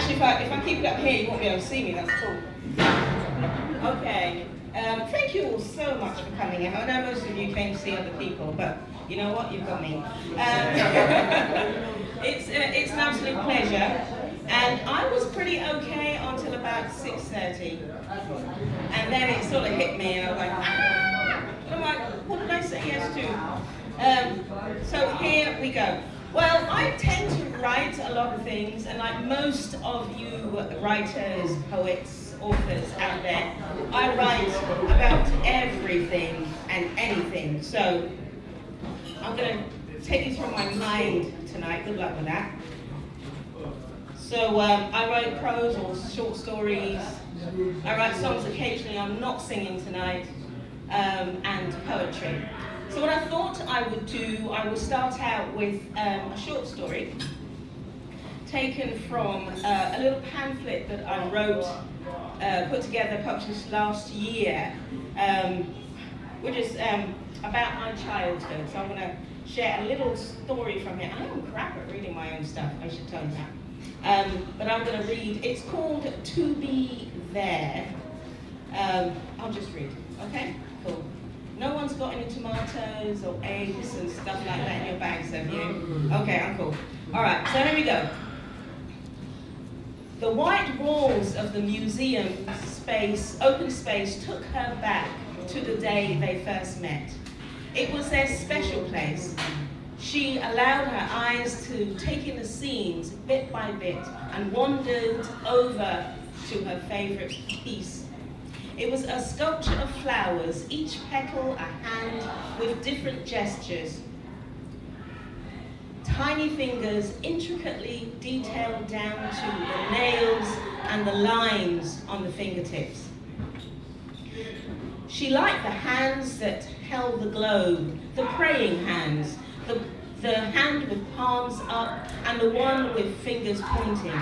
Actually, if I keep it up here, you won't be able to see me. That's cool. Okay. Thank you all so much for coming out. I know most of you came to see other people, but you know what? You've got me. It's an absolute pleasure. And I was pretty okay until about 6:30. And then it sort of hit me, and I was like, ah! I'm like, what did I say yes to? So here we go. Well, I tend to write a lot of things, and like most of you writers, poets, authors out there, I write about everything and anything. So I'm going to take you through my mind tonight. Good luck with that. So I write prose or short stories. I write songs occasionally. I'm not singing tonight, and poetry. So what I thought I would do, I will start out with a short story taken from a little pamphlet that I wrote, put together, published last year, which is about my childhood. So I'm going to share a little story from it. I am crap at reading my own stuff, I should tell you that. But I'm going to read, it's called To Be There. I'll just read, okay? Cool. No one's got any tomatoes or eggs and stuff like that in your bags, have you? Okay, I'm cool. All right, so here we go. The white walls of the museum space, open space, took her back to the day they first met. It was their special place. She allowed her eyes to take in the scenes bit by bit and wandered over to her favorite piece. It was a sculpture of flowers, each petal a hand with different gestures. Tiny fingers intricately detailed down to the nails and the lines on the fingertips. She liked the hands that held the globe, the praying hands, the hand with palms up and the one with fingers pointing.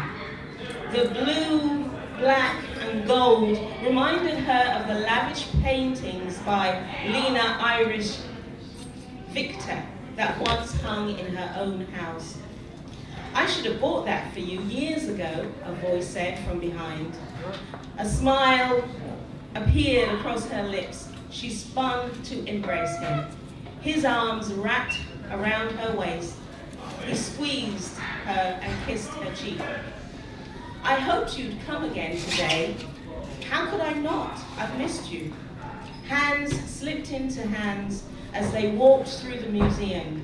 The blue, black and gold reminded her of the lavish paintings by Lena Irish Victor that once hung in her own house. I should have bought that for you years ago, a voice said from behind. A smile appeared across her lips. She spun to embrace him. His arms wrapped around her waist. He squeezed her and kissed her cheek. I hoped you'd come again today. How could I not? I've missed you. Hands slipped into hands as they walked through the museum.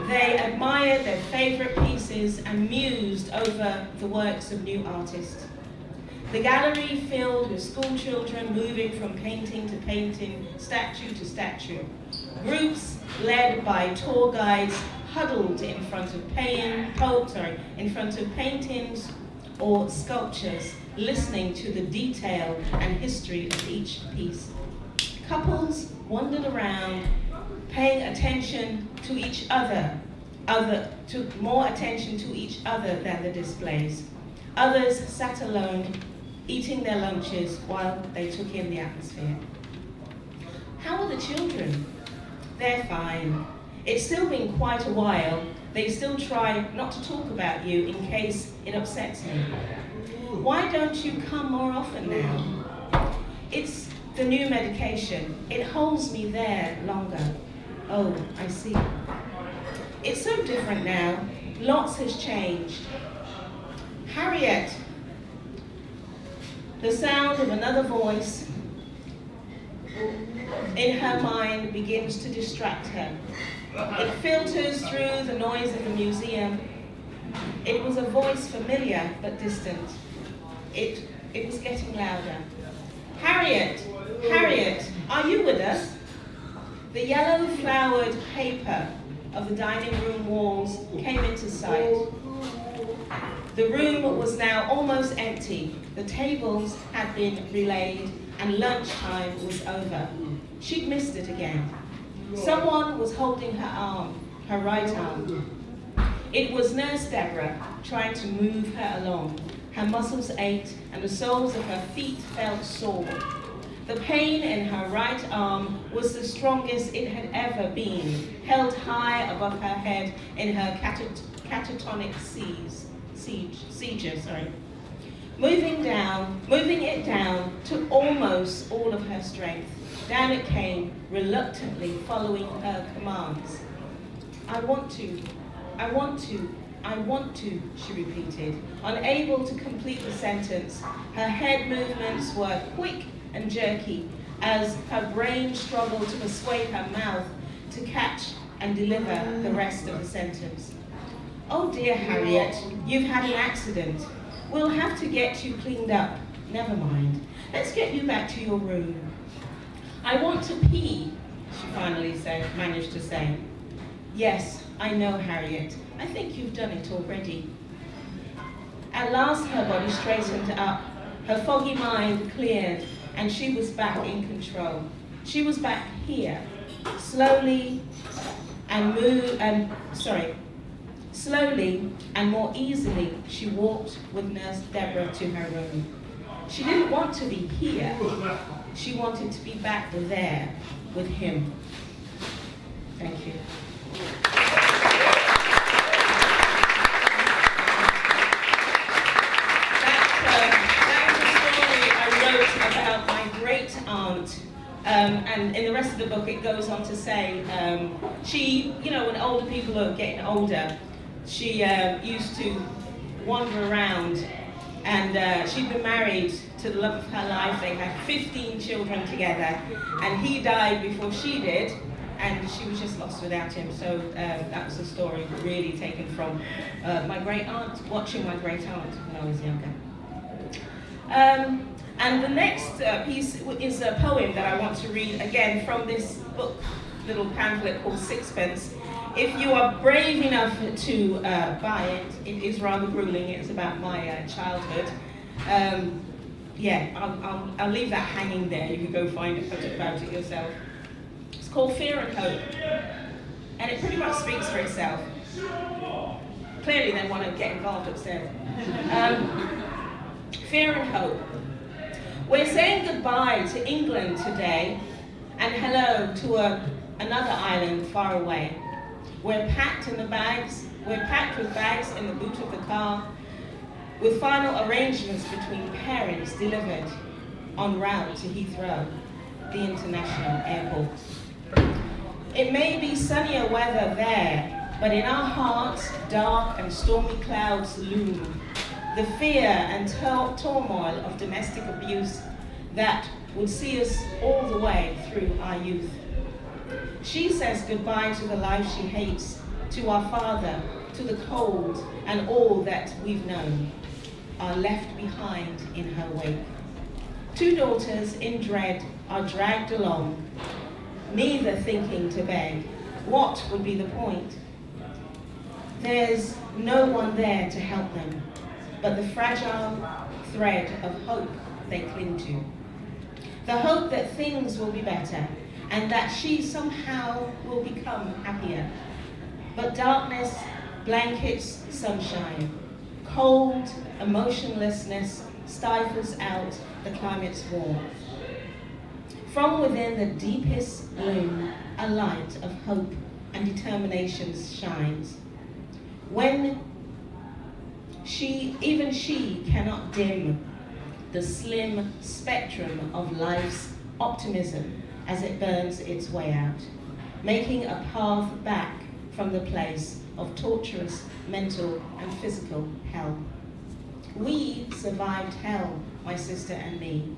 They admired their favorite pieces and mused over the works of new artists. The gallery filled with school children moving from painting to painting, statue to statue. Groups led by tour guides huddled in front of paintings or sculptures, listening to the detail and history of each piece. Couples wandered around, paying attention to each other, took more attention to each other than the displays. Others sat alone, eating their lunches while they took in the atmosphere. How are the children? They're fine. It's still been quite a while. They still try not to talk about you in case it upsets me. Why don't you come more often now? It's the new medication. It holds me there longer. Oh, I see. It's so different now. Lots has changed. Harriet. The sound of another voice in her mind begins to distract her. It filters through the noise of the museum. It was a voice familiar but distant. It was getting louder. Harriet, Harriet, are you with us? The yellow flowered paper of the dining room walls came into sight. The room was now almost empty. The tables had been relayed and lunchtime was over. She'd missed it again. Someone was holding her arm, her right arm. It was Nurse Deborah trying to move her along. Her muscles ached and the soles of her feet felt sore. The pain in her right arm was the strongest it had ever been, held high above her head in her catatonic seizure. moving it down to almost all of her strength. Down it came, reluctantly following her commands. I want to, I want to, I want to, she repeated, unable to complete the sentence. Her head movements were quick and jerky as her brain struggled to persuade her mouth to catch and deliver the rest of the sentence. Oh dear, Harriet, you've had an accident. We'll have to get you cleaned up. Never mind. Let's get you back to your room. I want to pee, she finally managed to say. Yes, I know, Harriet. I think you've done it already. At last her body straightened up, her foggy mind cleared, and she was back in control. She was back here, slowly and more easily she walked with Nurse Deborah to her room. She didn't want to be here. She wanted to be back there with him. Thank you. About my great aunt, and in the rest of the book it goes on to say she, when older people are getting older, she used to wander around, and she'd been married to the love of her life. They had 15 children together, and he died before she did, and she was just lost without him. So that was a story really taken from my great aunt, watching my great aunt when I was younger. And the next piece is a poem that I want to read again from this book, little pamphlet called Sixpence. If you are brave enough to buy it, it is rather grueling. It's about my childhood. I'll leave that hanging there. You can go find it about it yourself. It's called Fear and Hope, and it pretty much speaks for itself. Clearly they want to get involved upstairs. Fear and Hope. We're saying goodbye to England today and hello to another island far away. We're packed with bags in the boot of the car, with final arrangements between parents delivered en route to Heathrow, the international airport. It may be sunnier weather there, but in our hearts, dark and stormy clouds loom. The fear and turmoil of domestic abuse that would see us all the way through our youth. She says goodbye to the life she hates, to our father, to the cold and all that we've known, are left behind in her wake. Two daughters in dread are dragged along, neither thinking to beg. What would be the point? There's no one there to help them, but the fragile thread of hope they cling to. The hope that things will be better and that she somehow will become happier. But darkness blankets sunshine. Cold emotionlessness stifles out the climate's warmth. From within the deepest gloom, a light of hope and determination shines. When even she cannot dim the slim spectrum of life's optimism as it burns its way out, making a path back from the place of torturous mental and physical hell. We survived hell, my sister and me.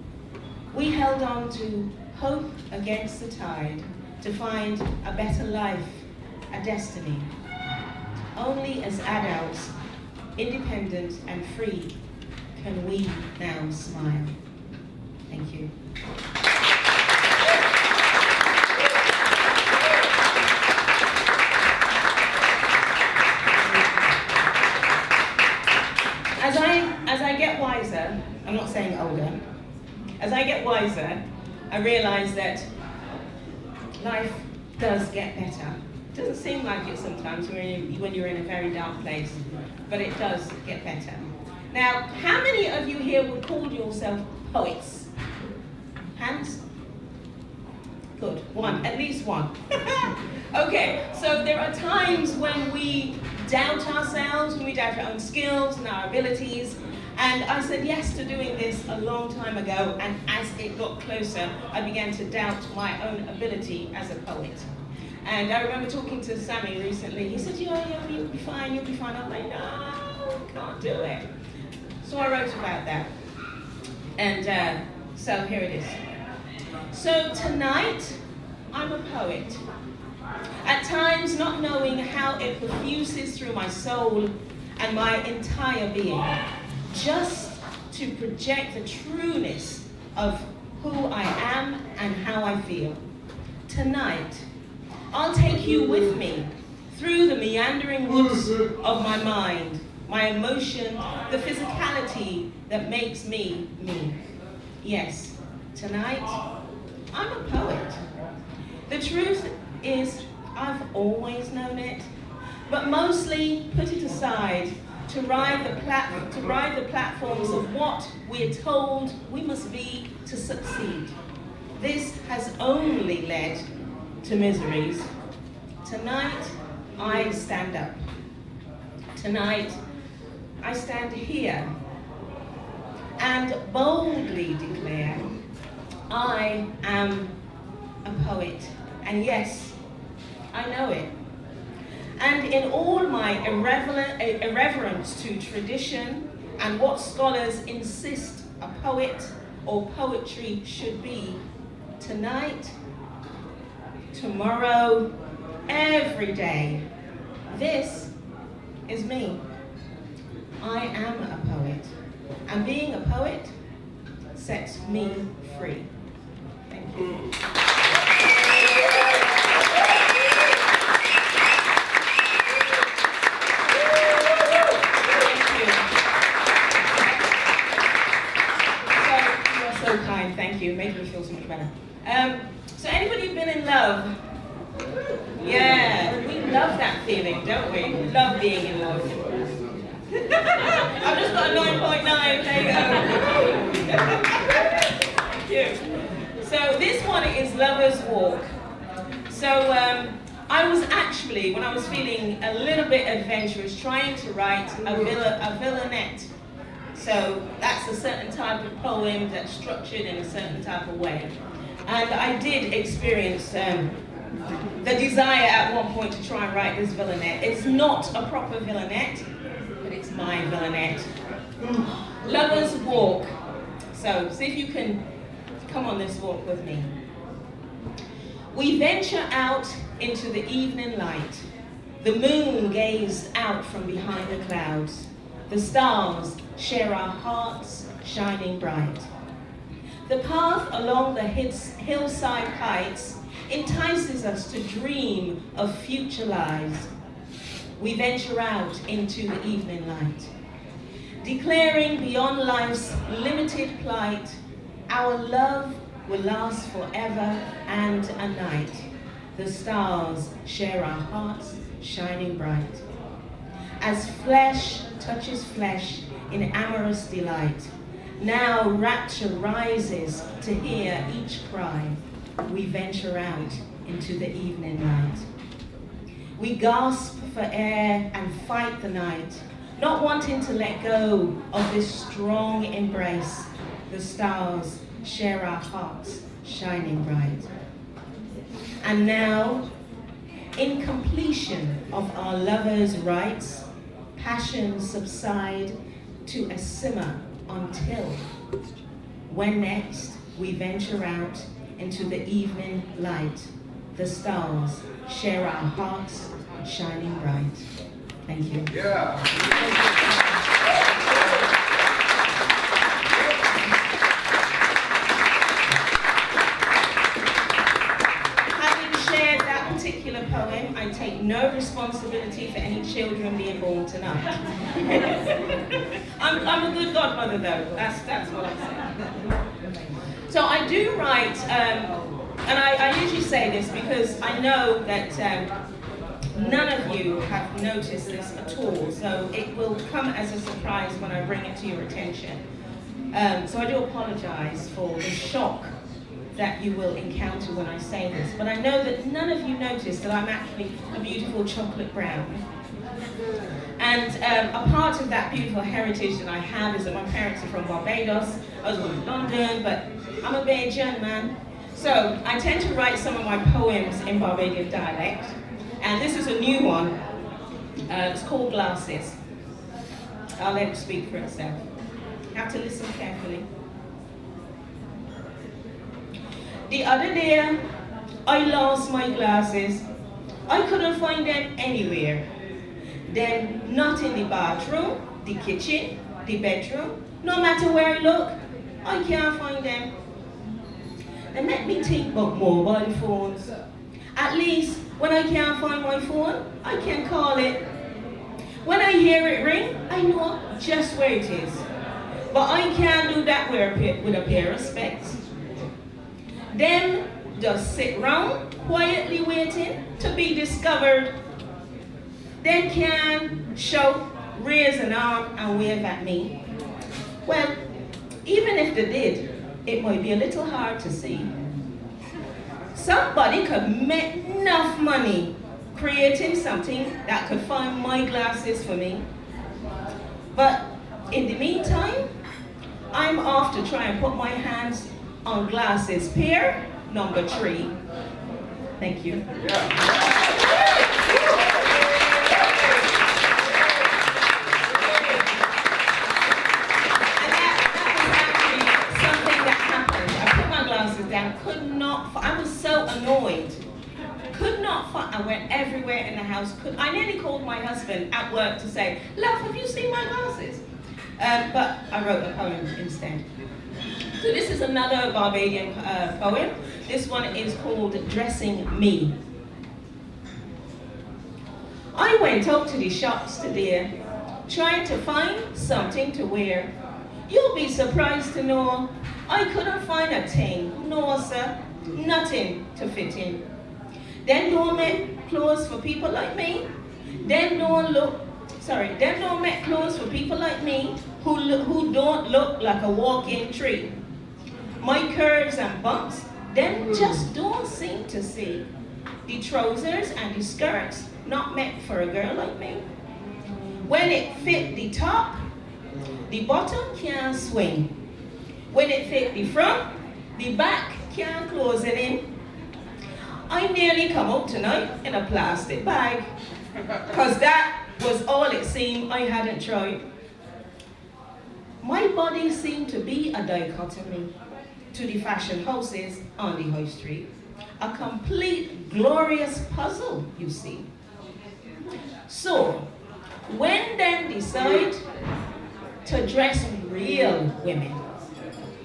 We held on to hope against the tide to find a better life, a destiny. Only as adults, independent and free, can we now smile. Thank you. As I get wiser, I'm not saying older, as I get wiser, I realize that life does get better. It doesn't seem like it sometimes when you're in a very dark place, but it does get better. Now, how many of you here would call yourself poets? Hands? Good, one, at least one. Okay, so there are times when we doubt ourselves, when we doubt our own skills and our abilities, And I said yes to doing this a long time ago, and as it got closer, I began to doubt my own ability as a poet. And I remember talking to Sammy recently. He said, yeah, you'll be fine, you'll be fine. I'm like, no, can't do it. So I wrote about that. And so here it is. So tonight, I'm a poet. At times not knowing how it perfuses through my soul and my entire being, just to project the trueness of who I am and how I feel. Tonight, I'll take you with me through the meandering woods of my mind, my emotion, the physicality that makes me me. Yes, tonight, I'm a poet. The truth is, I've always known it, but mostly put it aside to ride the platforms of what we're told we must be to succeed. This has only led to miseries. Tonight, I stand up. Tonight, I stand here and boldly declare, I am a poet. And yes, I know it. And in all my irreverence to tradition and what scholars insist a poet or poetry should be, tonight, tomorrow, every day, this is me. I am a poet. And being a poet sets me free. Thank you. Thank you, making me feel so much better. So anybody been in love? Yeah, we love that feeling, don't we? We love being in love. I've just got a 9.9, there you go. Thank you. So this one is Lover's Walk. So I was actually, when I was feeling a little bit adventurous, trying to write a villanette. So that's a certain type of poem that's structured in a certain type of way. And I did experience the desire at one point to try and write this villanette. It's not a proper villanette, but it's my villanette. Lover's Walk. So see if you can come on this walk with me. We venture out into the evening light. The moon gazed out from behind the clouds. The stars share our hearts shining bright. The path along the hillside heights entices us to dream of future lives. We venture out into the evening light, declaring beyond life's limited plight, our love will last forever and a night. The stars share our hearts shining bright. As flesh touches flesh in amorous delight, now rapture rises to hear each cry. We venture out into the evening night. We gasp for air and fight the night, not wanting to let go of this strong embrace. The stars share our hearts shining bright. And now, in completion of our lovers' rites, passions subside to a simmer until, when next we venture out into the evening light, the stars share our hearts shining bright. Thank you. Yeah. Poem, I take no responsibility for any children being born tonight. I'm a good godmother though, that's what I'm saying. So I do write, and I usually say this because I know that none of you have noticed this at all, so it will come as a surprise when I bring it to your attention. So I do apologize for the shock that you will encounter when I say this, but I know that none of you noticed that I'm actually a beautiful chocolate brown. And a part of that beautiful heritage that I have is that my parents are from Barbados. I was born in London, but I'm a Bajan man. So I tend to write some of my poems in Barbadian dialect. And this is a new one. It's called Glasses. I'll let it speak for itself. You have to listen carefully. The other day, I lost my glasses. I couldn't find them anywhere. Then not in the bathroom, the kitchen, the bedroom. No matter where I look, I can't find them. They make me think about mobile phones. At least when I can't find my phone, I can call it. When I hear it ring, I know just where it is. But I can't do that with a pair of specs. Them just sit round, quietly waiting to be discovered. They can shout, raise an arm and wave at me. Well, even if they did, it might be a little hard to see. Somebody could make enough money creating something that could find my glasses for me. But in the meantime, I'm off to try and put my hands on glasses pair number 3. Thank you. I was so annoyed. Could not find. I went everywhere in the house. I nearly called my husband at work to say, "Love, have you seen my glasses?" But I wrote a poem instead. So this is another Barbadian poem. This one is called Dressing Me. I went out to the shops today, trying to find something to wear. You'll be surprised to know I couldn't find a thing. No, sir. Nothing to fit in. Then don't make clothes for people like me. Then don't make clothes for people like me who don't look like a walk-in tree. My curves and bumps, them just don't seem to see. The trousers and the skirts not meant for a girl like me. When it fit the top, the bottom can't swing. When it fit the front, the back can't close it in. I nearly come out tonight in a plastic bag, because that was all it seemed I hadn't tried. My body seemed to be a dichotomy to the fashion houses on the high street. A complete glorious puzzle, you see. So, when them decide to dress real women,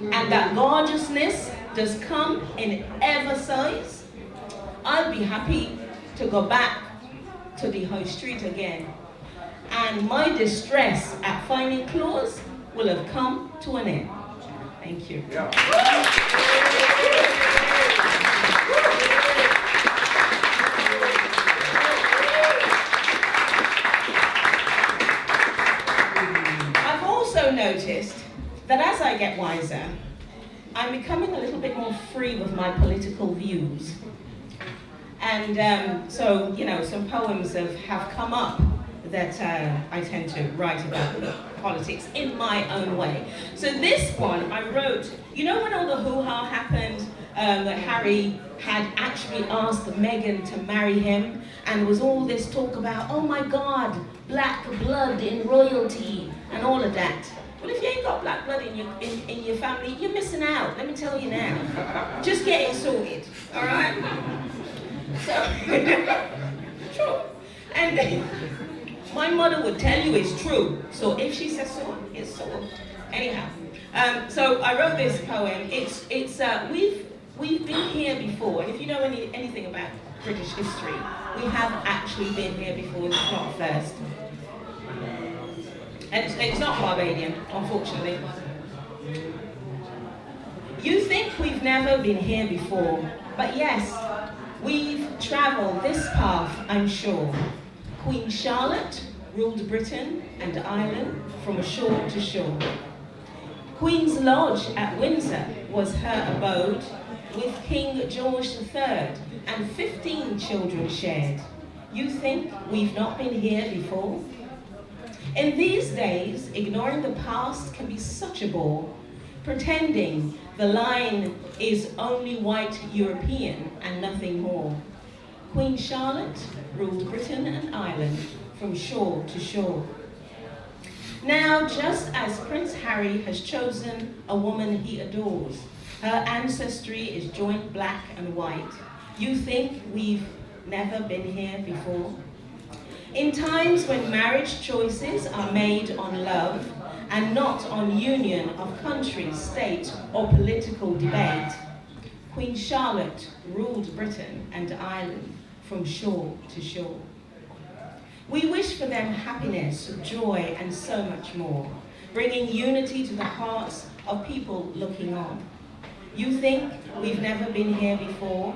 and that gorgeousness does come in ever size, I'll be happy to go back to the high street again. And my distress at finding clothes will have come to an end. Thank you. Yeah. I've also noticed that as I get wiser, I'm becoming a little bit more free with my political views. And so, you know, some poems have come up that I tend to write about politics in my own way. So this one I wrote, you know when all the hoo-ha happened, that Harry had actually asked Meghan to marry him, and there was all this talk about, oh my God, black blood in royalty, and all of that. Well, if you ain't got black blood in your family, you're missing out, let me tell you now. Just get it sorted, all right? So, true. And my mother would tell you it's true. So if she says so, it's so. Anyhow, so I wrote this poem. We've been here before, and if you know anything about British history, we have actually been here before. It's not first. And it's not Barbadian, unfortunately. You think we've never been here before, but yes, we've travelled this path, I'm sure. Queen Charlotte ruled Britain and Ireland from shore to shore. Queen's Lodge at Windsor was her abode, with King George III, and 15 children shared. You think we've not been here before? In these days, ignoring the past can be such a bore, pretending the line is only white European and nothing more. Queen Charlotte ruled Britain and Ireland from shore to shore. Now, just as Prince Harry has chosen a woman he adores, her ancestry is joint black and white. You think we've never been here before? In times when marriage choices are made on love and not on union of country, state, or political debate, Queen Charlotte ruled Britain and Ireland from shore to shore. We wish for them happiness, joy, and so much more, bringing unity to the hearts of people looking on. You think we've never been here before,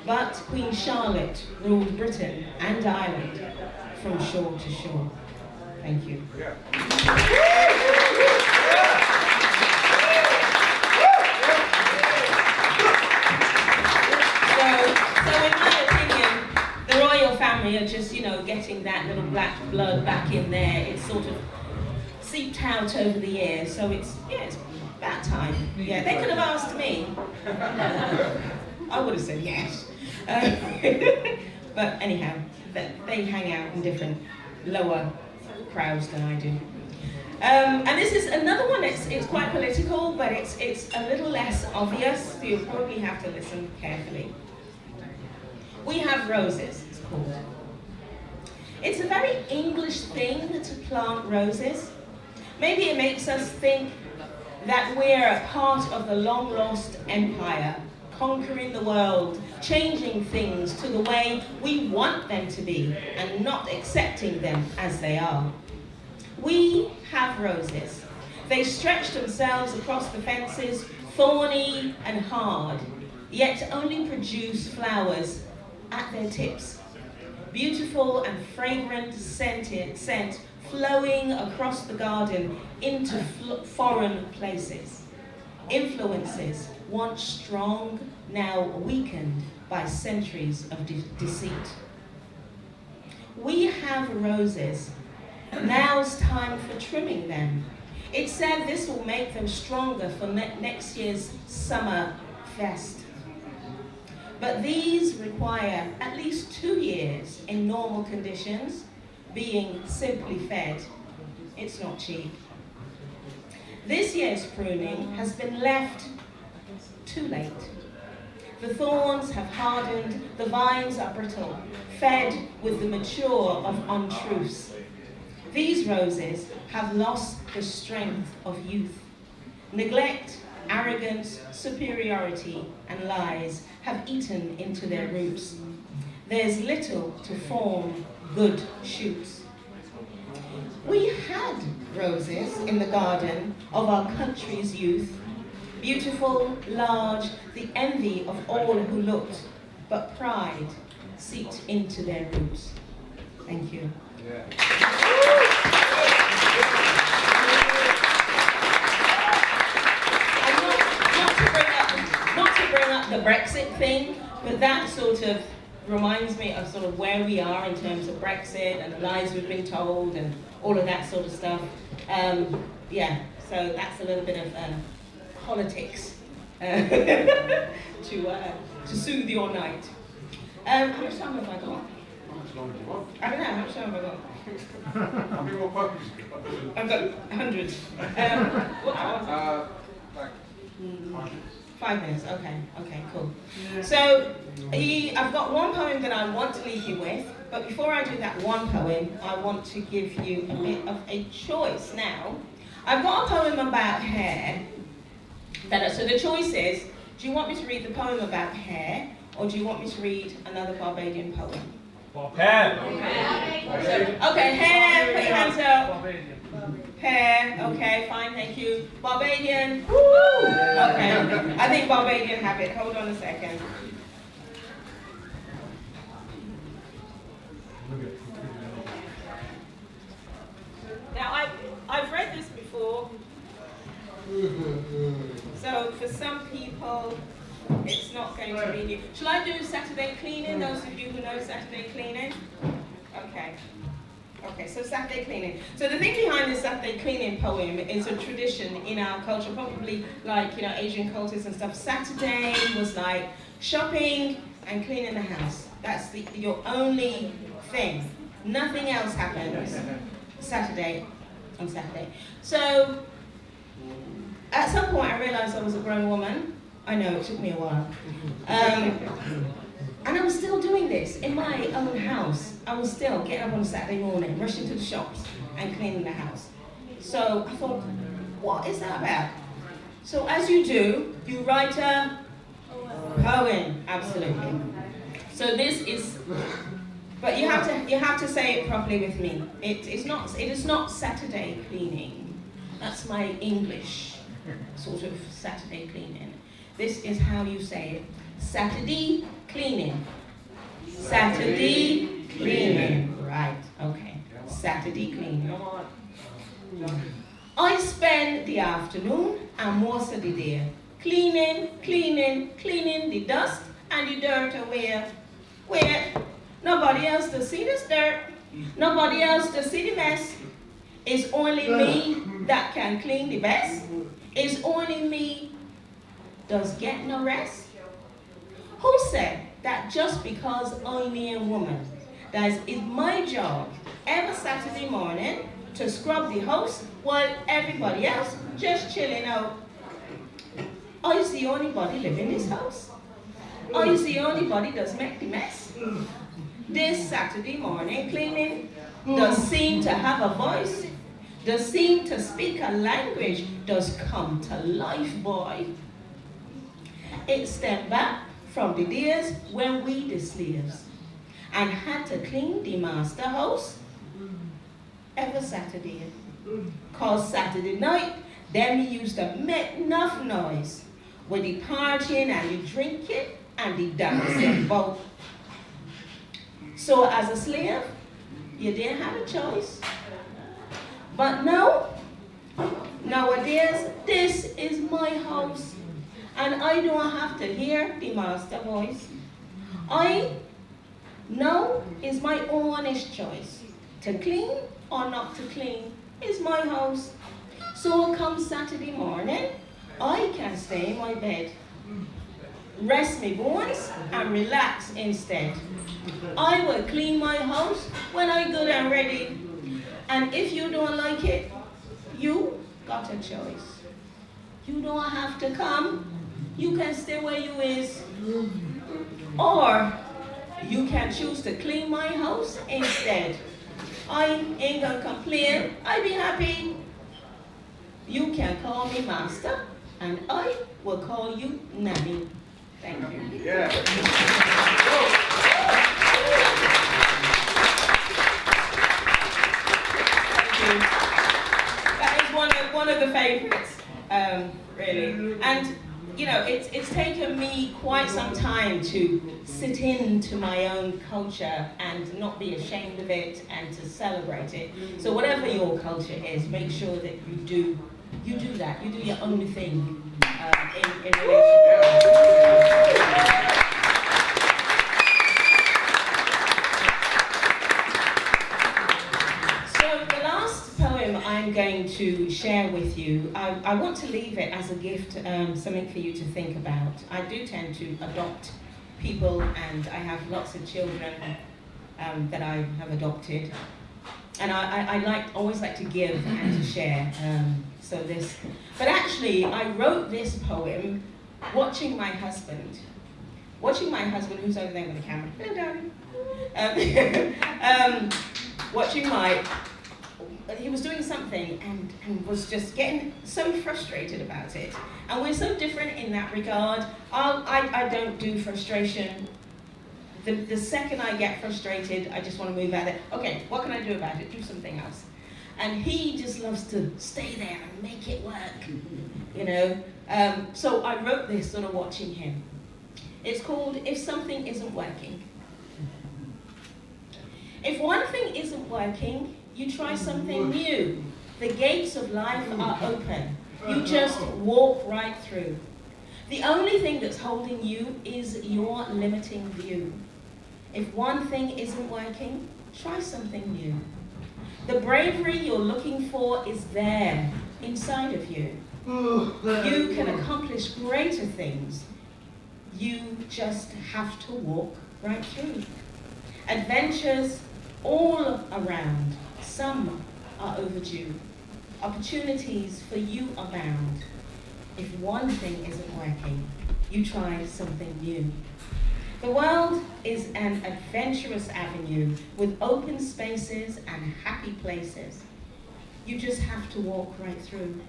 but Queen Charlotte ruled Britain and Ireland from shore to shore. Thank you. So in my opinion, the royal family are just, getting that little black blood back in there. It's sort of seeped out over the years, so it's about time. Yeah, they could have asked me. I would have said yes. But anyhow, they hang out in different lower crowds than I do. And this is another one. It's quite political, but it's a little less obvious, so you'll probably have to listen carefully. We have roses, it's called. It's a very English thing to plant roses. Maybe it makes us think that we're a part of the long-lost empire, conquering the world, changing things to the way we want them to be, and not accepting them as they are. We have roses. They stretch themselves across the fences, thorny and hard, yet only produce flowers at their tips. Beautiful and fragrant scent flowing across the garden into foreign places. Influences once strong, now weakened by centuries of deceit. We have roses. Now's time for trimming them. It's said this will make them stronger for next year's summer fest. But these require at least 2 years in normal conditions, being simply fed. It's not cheap. This year's pruning has been left too late. The thorns have hardened, the vines are brittle, fed with the mature of untruths. These roses have lost the strength of youth. Neglect, arrogance, superiority, and lies have eaten into their roots. There's little to form good shoots. We had roses in the garden of our country's youth, beautiful, large, the envy of all who looked, but pride seeped into their roots. Thank you. Yeah. Not to bring up the Brexit thing, but that sort of reminds me of sort of where we are in terms of Brexit and the lies we've been told and all of that sort of stuff. So that's a little bit of politics to soothe your night. How much time have I got? How much longer do you want? I don't know, how much time have I got? How many more puppies? I've got 100. What hours? Like 5 minutes, okay, cool. So, I've got one poem that I want to leave you with, but before I do that one poem, I want to give you a bit of a choice now. I've got a poem about hair. So the choice is, do you want me to read the poem about hair, or do you want me to read another Barbadian poem? Hair. Okay, hair, put your hands up. Hair, okay, fine, thank you. Barbadian, woo! Okay, I think Barbadian have it. Hold on a second. Now, I've read this before. So for some people, it's not going to be new. Shall I do Saturday cleaning, those of you who know Saturday cleaning? Okay, so Saturday cleaning. So the thing behind this Saturday cleaning poem is a tradition in our culture, probably like, Asian cultures and stuff. Saturday was like shopping and cleaning the house. That's your only thing. Nothing else happens on Saturday. So at some point I realized I was a grown woman. I know, it took me a while. And I was still doing this in my own house. I was still getting up on a Saturday morning, rushing to the shops and cleaning the house. So I thought, what is that about? So as you do, you write a poem, absolutely. So this is, but you have to say it properly with me. It is not Saturday cleaning. That's my English sort of Saturday cleaning. This is how you say it. Saturday cleaning. Saturday cleaning. Right, okay. Saturday cleaning. I spend the afternoon and most of the day cleaning the dust and the dirt away. Where nobody else to see this dirt, nobody else to see the mess. It's only me that can clean the best. It's only me does get no rest. Who said that just because I'm a woman, that it's my job every Saturday morning to scrub the house while everybody else just chilling out? I'm the only body living in this house. I'm the only body does make the mess. This Saturday morning cleaning does seem to have a voice, does seem to speak a language, does come to life, boy. It stepped back from the days when we the slaves and had to clean the master house every Saturday. Cause Saturday night, then we used to make enough noise with the partying and the drinking and the dancing both. So as a slave, you didn't have a choice. But now, nowadays, this is my house. And I don't have to hear the master voice. I know it's my honest choice. To clean or not to clean is my house. So come Saturday morning, I can stay in my bed, rest my bones and relax instead. I will clean my house when I'm good and ready. And if you don't like it, you got a choice. You don't have to come. You can stay where you is. Or you can choose to clean my house instead. I ain't gonna complain. I be happy. You can call me master, and I will call you nanny. Thank you. Yeah. That is one of the favorites, really. And it's taken me quite some time to sit into my own culture and not be ashamed of it and to celebrate it. So whatever your culture is, make sure that you do that. You do your own thing in relation. I'm going to share with you. I want to leave it as a gift, something for you to think about. I do tend to adopt people, and I have lots of children that I have adopted. And I always like to give and to share. But actually, I wrote this poem watching my husband, who's over there with the camera. Hello, darling. He was doing something and was just getting so frustrated about it. And we're so different in that regard. I don't do frustration. The second I get frustrated, I just want to move out of it. Okay, what can I do about it? Do something else. And he just loves to stay there and make it work, So I wrote this sort of watching him. It's called If Something Isn't Working. If one thing isn't working, you try something new. The gates of life are open. You just walk right through. The only thing that's holding you is your limiting view. If one thing isn't working, try something new. The bravery you're looking for is there, inside of you. You can accomplish greater things. You just have to walk right through. Adventures all around. Some are overdue. Opportunities for you abound. If one thing isn't working, you try something new. The world is an adventurous avenue with open spaces and happy places. You just have to walk right through.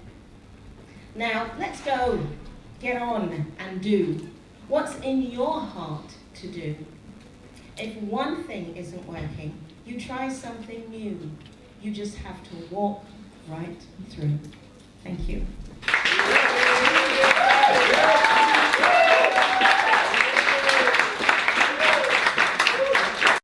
Now, let's go. Get on and do what's in your heart to do. If one thing isn't working, you try something new. You just have to walk right through. Thank you.